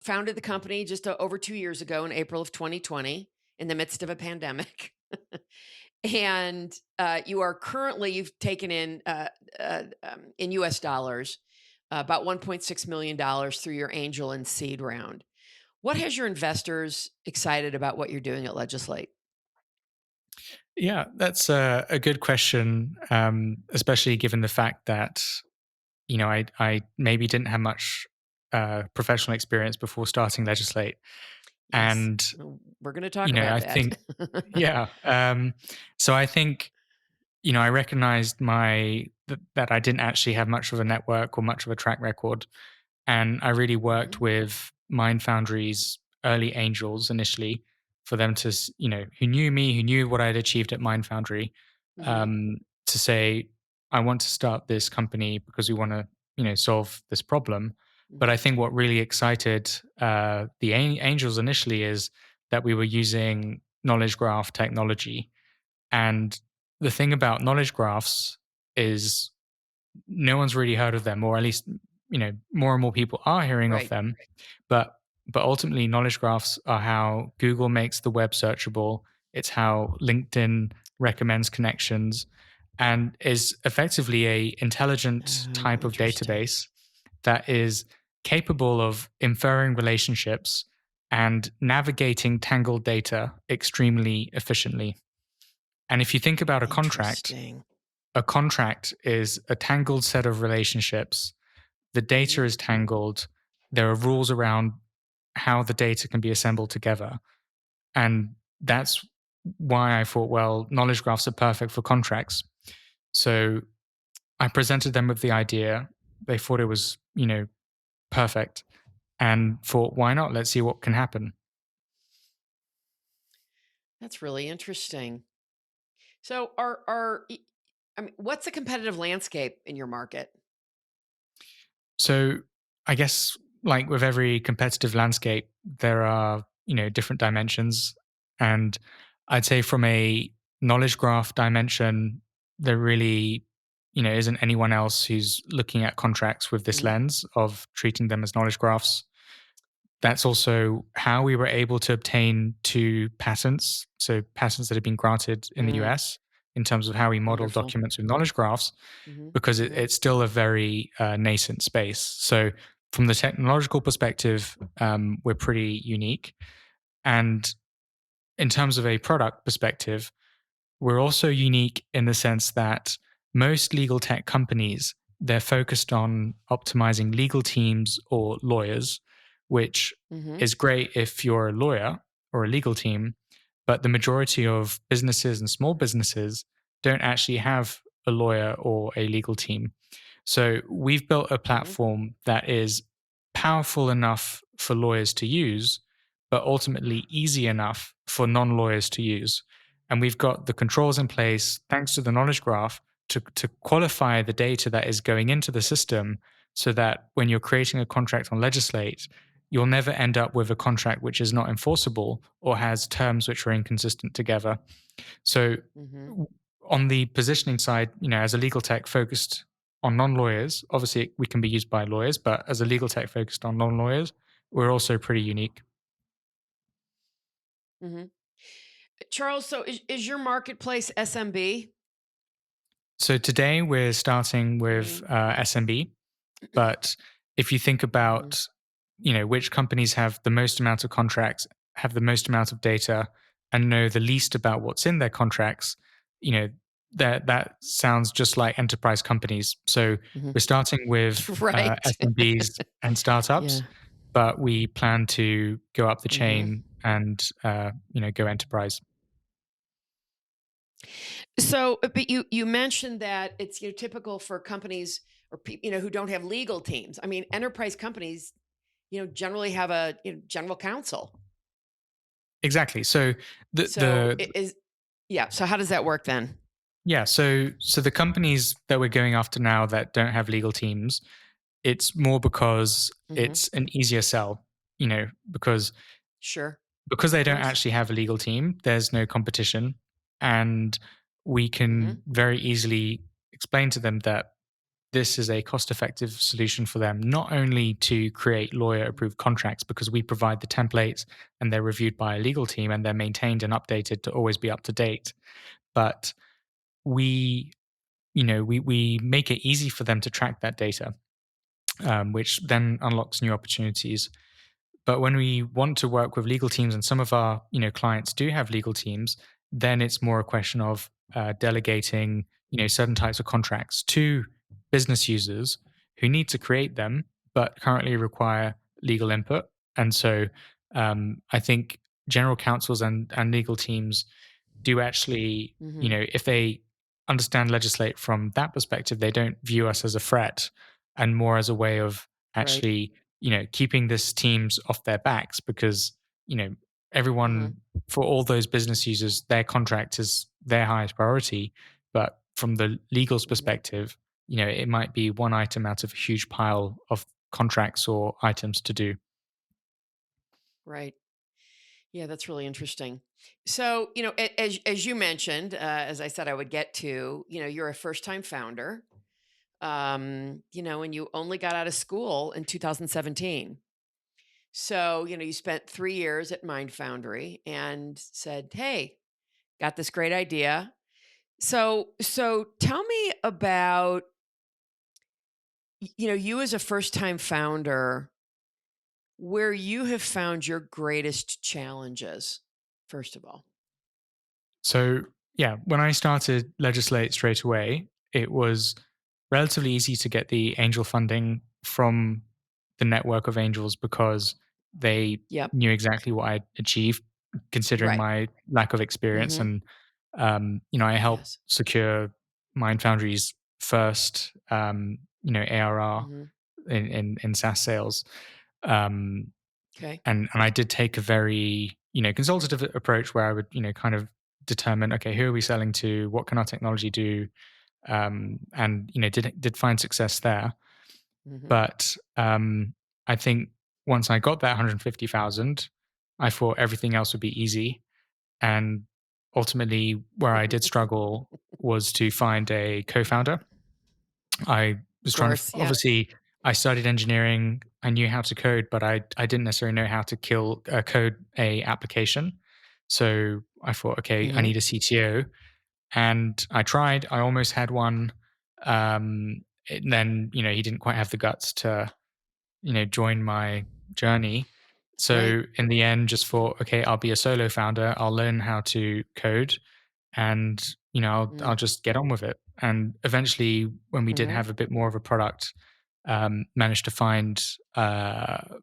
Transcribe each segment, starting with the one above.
founded the company just over 2 years ago in April of 2020 in the midst of a pandemic. And you've taken in US dollars about $1.6 million through your angel and seed round. What has your investors excited about what you're doing at Legislate? Yeah, that's a good question, especially given the fact that I maybe didn't have much professional experience before starting Legislate, Yes. and We're going to talk about I that. think yeah, so I think I recognized that I didn't actually have much of a network or much of a track record, and I really Hmm. worked with Mind Foundry's early angels initially for them to, who knew me, who knew what I'd achieved at Mind Foundry, Hmm. um, to say, I want to start this company because we want to, solve this problem. But I Hmm. think what really excited the angels initially is that we were using knowledge graph technology. And the thing about knowledge graphs is no one's really heard of them, or at least more and more people are hearing of Right. them. But ultimately, knowledge graphs are how Google makes the web searchable. It's how LinkedIn recommends connections, and is effectively a intelligent Oh, type of interesting. database that is capable of inferring relationships and navigating tangled data extremely efficiently. And if you think about Interesting. a contract is a tangled set of relationships. The data Hmm. is tangled. There are rules around how the data can be assembled together. And that's why I thought, well, knowledge graphs are perfect for contracts. So I presented them with the idea. They thought it was, perfect, and thought, why not? Let's see what can happen. That's really interesting. So, I mean, what's the competitive landscape in your market? So I guess, like with every competitive landscape, there are, different dimensions. And I'd say from a knowledge graph dimension, there really, isn't anyone else who's looking at contracts with this Hmm. lens of treating them as knowledge graphs. That's also how we were able to obtain two patents. So patents that have been granted in the Mm, US in terms of how we model wonderful. documents with knowledge graphs, Hmm. because Hmm. it's still a very nascent space. So, from the technological perspective, we're pretty unique. And in terms of a product perspective, we're also unique in the sense that most legal tech companies, they're focused on optimizing legal teams or lawyers, which Hmm. is great if you're a lawyer or a legal team, but the majority of businesses and small businesses don't actually have a lawyer or a legal team. So we've built a Hmm. platform that is powerful enough for lawyers to use, but ultimately easy enough for non lawyers to use. And we've got the controls in place, thanks to the knowledge graph, to qualify the data that is going into the system so that when you're creating a contract on Legislate, you'll never end up with a contract which is not enforceable or has terms which are inconsistent together. So, Hmm. w- on the positioning side, as a legal tech focused on non lawyers, obviously we can be used by lawyers, but as a legal tech focused on non lawyers, we're also pretty unique. Hmm. Charles, so is your marketplace SMB? So, today we're starting with Hmm. SMB, but if you think Hmm. about, which companies have the most amount of contracts, have the most amount of data, and know the least about what's in their contracts, you know, that sounds just like enterprise companies. So Hmm. we're starting with Right. SMBs and startups, Yeah. but we plan to go up the Hmm. chain and go enterprise. So, but you mentioned that it's typical for companies or people who don't have legal teams. I mean, enterprise companies generally have a general counsel. Exactly. So the So the it is yeah. So how does that work then? yeah, so the companies that we're going after now that don't have legal teams, it's more because Hmm. it's an easier sell, because Sure, they of don't course. actually have a legal team, there's no competition, and we Hmm. can very easily explain to them that this is a cost effective solution for them, not only to create lawyer Mhm. approved contracts because we provide the templates and they're reviewed by a legal team and they're maintained and updated to always be up to date, but we, we make it easy for them to track that data, which then unlocks new opportunities. But when we want to work with legal teams, and some of our clients do have legal teams, then it's more a question of delegating certain types of contracts to business users who need to create them, but currently require legal input. And so I think general counsels and legal teams do actually, Mhm. if they understand legislate from that perspective, they don't view us as a threat and more as a way of Right. actually, keeping this teams off their backs because, Mhm. everyone for all those business users, their contract is their highest priority. But from the legal's Mhm. perspective, it might be one item out of a huge pile of contracts or items to do. Right. Yeah, that's really interesting. So, as you mentioned, as I said, I would get to, you're a first time founder, and you only got out of school in 2017. So, you spent 3 years at Mind Foundry and said, "Hey, got this great idea." So tell me about, you as a first time founder, where you have found your greatest challenges, first of all. So, yeah, when I started Legislate straight away, it was relatively easy to get the angel funding from the network of angels because they Yep. knew exactly what I'd achieved, considering Right. my lack of experience. Mhm. And, I helped Yes. secure Mind Foundry's first, ARR Mhm. in SaaS sales. Um, Okay. and I did take a very, consultative approach where I would, kind of determine, okay, who are we selling to? What can our technology do? And did find success there. Mhm. But I think once I got that 150,000, I thought everything else would be easy. And ultimately, where I did struggle was to find a co-founder. I Of was trying to course, yeah. obviously I studied engineering. I knew how to code, but I didn't necessarily know how to code a application. So I thought, okay, I Mhm. need a CTO, and I tried. I almost had one. And then he didn't quite have the guts to join my journey. Right. So in the end, just thought, okay, I'll be a solo founder. I'll learn how to code, and I'll Mm. just get on with it. And eventually, when we did Mhm. have a bit more of a product, managed to find a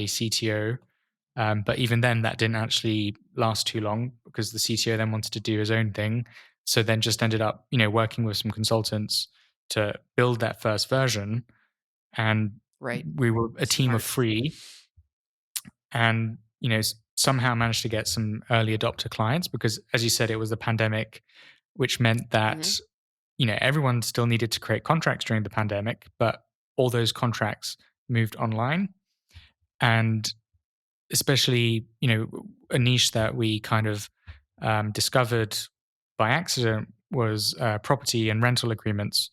CTO. But even then, that didn't actually last too long because the CTO then wanted to do his own thing. So then just ended up working with some consultants to build that first version, and Right. we were a team of Smart. 3, and somehow managed to get some early adopter clients because, as you said, it was the pandemic, which meant Mhm. that everyone still needed to create contracts during the pandemic, but all those contracts moved online. And especially, a niche that we kind of discovered by accident was property and rental agreements,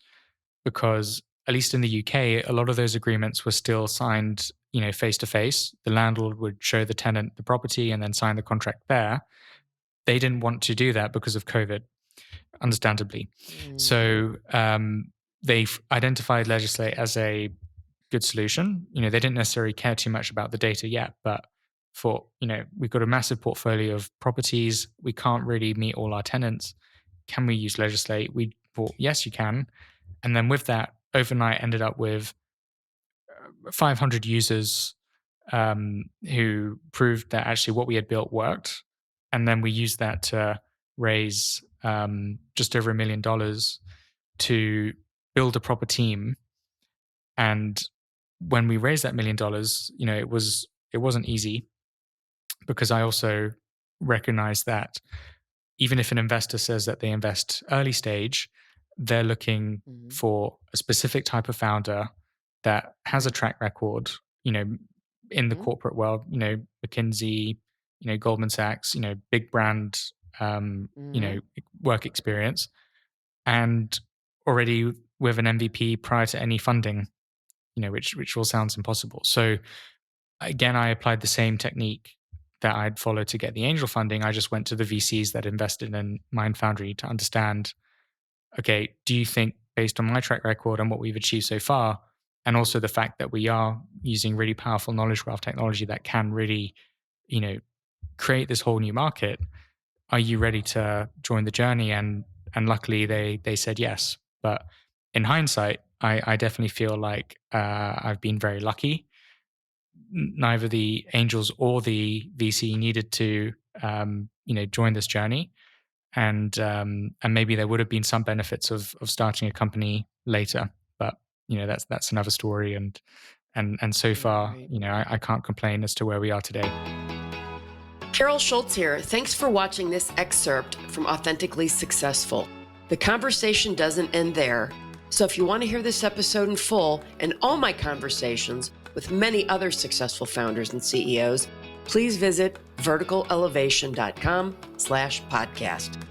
because at least in the UK, a lot of those agreements were still signed, face to face. The landlord would show the tenant the property and then sign the contract there. They didn't want to do that because of COVID, understandably. Mhm. So they've identified Legislate as a good solution. They didn't necessarily care too much about the data yet, but thought, we've got a massive portfolio of properties. We can't really meet all our tenants. Can we use Legislate? We thought, yes, you can. And then with that, overnight ended up with 500 users who proved that actually what we had built worked. And then we used that to raise just over $1 million to build a proper team. And when we raised that $1 million, it wasn't easy because I also recognized that even if an investor says that they invest early stage, they're looking Mhm. for a specific type of founder that has a Right. track record, you know, in the Mhm. corporate world, McKinsey, Goldman Sachs, big brand, Mhm. work experience, and already with an MVP prior to any funding, which all sounds impossible. So again, I applied the same technique that I'd followed to get the angel funding. I just went to the VCs that invested in Mind Foundry to understand, okay, do you think based on my track record and what we've achieved so far, and also the fact that we are using really powerful knowledge graph technology that can really, you know, create this whole new market, are you ready to join the journey? And luckily they said yes. But in hindsight, I definitely feel like I've been very lucky. Neither the angels or the VC needed to join this journey, and maybe there would have been some benefits of starting a company later. But that's another story. And so far, Right. I can't complain as to where we are today. Carol Schultz here. Thanks for watching this excerpt from Authentically Successful. The conversation doesn't end there. So if you want to hear this episode in full and all my conversations with many other successful founders and CEOs, please visit verticalelevation.com/podcast.